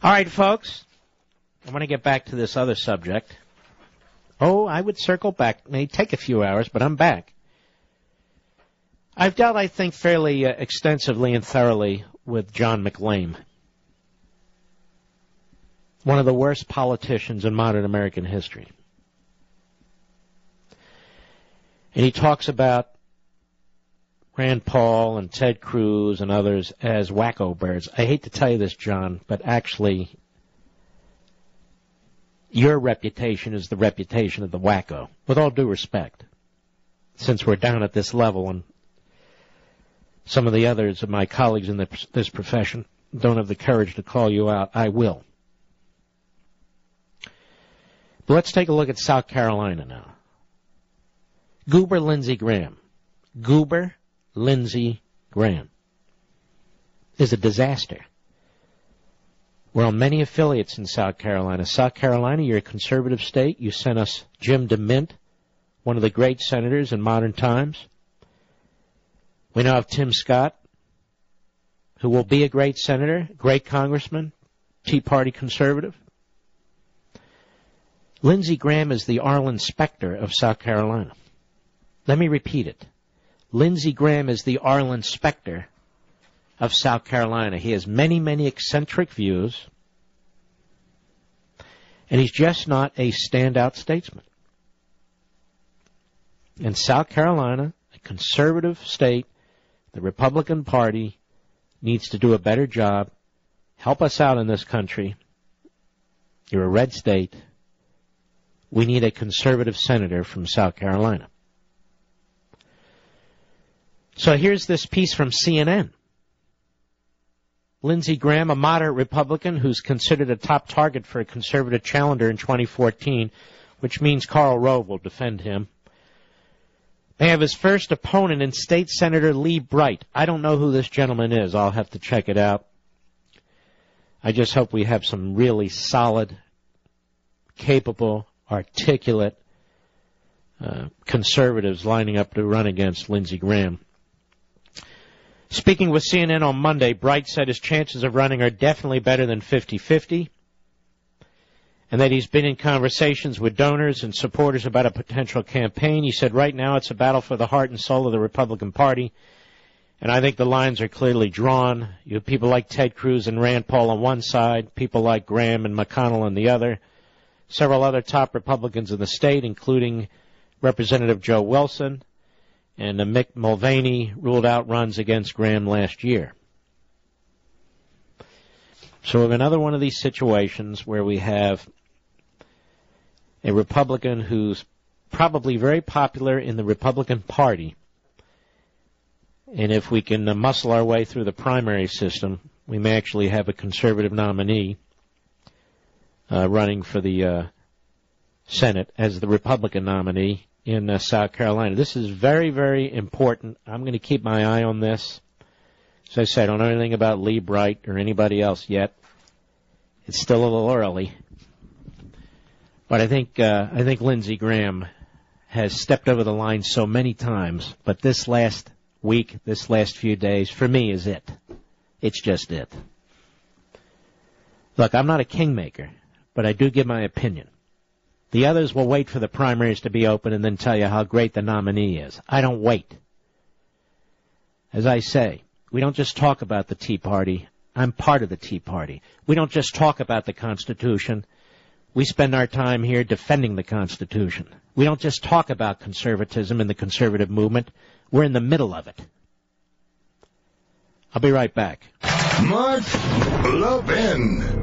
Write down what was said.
All right, folks, I want to get back to this other subject. Oh, I would circle back. It may take a few hours, but I'm back. I've dealt, I think, fairly extensively and thoroughly with John McLean, one of the worst politicians in modern American history. And he talks about Rand Paul and Ted Cruz and others as wacko birds. I hate to tell you this, John, but actually your reputation is the reputation of the wacko, with all due respect, since we're down at this level and some of the others of my colleagues in this profession don't have the courage to call you out. I will. But let's take a look at South Carolina now. Goober Lindsey Graham. Goober Lindsey Graham is a disaster. We're on many affiliates in South Carolina. South Carolina, you're a conservative state. You sent us Jim DeMint, one of the great senators in modern times. We now have Tim Scott, who will be a great senator, great congressman, Tea Party conservative. Lindsey Graham is the Arlen Specter of South Carolina. Let me repeat it. Lindsey Graham is the Arlen Specter of South Carolina. He has many, many eccentric views, and he's just not a standout statesman. In South Carolina, a conservative state, the Republican Party needs to do a better job. Help us out in this country. You're a red state. We need a conservative senator from South Carolina. So here's this piece from CNN. Lindsey Graham, a moderate Republican who's considered a top target for a conservative challenger in 2014, which means Karl Rove will defend him, may have his first opponent in State Senator Lee Bright. I don't know who this gentleman is. I'll have to check it out. I just hope we have some really solid, capable, articulate conservatives lining up to run against Lindsey Graham. Speaking with CNN on Monday, Bright said his chances of running are definitely better than 50-50, and that he's been in conversations with donors and supporters about a potential campaign. He said right now it's a battle for the heart and soul of the Republican Party, and I think the lines are clearly drawn. You have people like Ted Cruz and Rand Paul on one side, people like Graham and McConnell on the other, several other top Republicans in the state, including Representative Joe Wilson, and Mick Mulvaney ruled out runs against Graham last year. So we have another one of these situations where we have a Republican who's probably very popular in the Republican Party, and if we can muscle our way through the primary system, we may actually have a conservative nominee running for the Senate as the Republican nominee in South Carolina. This is very, very important. I'm going to keep my eye on this. As I said, I don't know anything about Lee Bright or anybody else yet. It's still a little early. But I think Lindsey Graham has stepped over the line so many times. But this last week, this last few days, for me, is it. It's just it. Look, I'm not a kingmaker, but I do give my opinion. The others will wait for the primaries to be open and then tell you how great the nominee is. I don't wait. As I say, we don't just talk about the Tea Party. I'm part of the Tea Party. We don't just talk about the Constitution. We spend our time here defending the Constitution. We don't just talk about conservatism and the conservative movement. We're in the middle of it. I'll be right back. Mark Levin.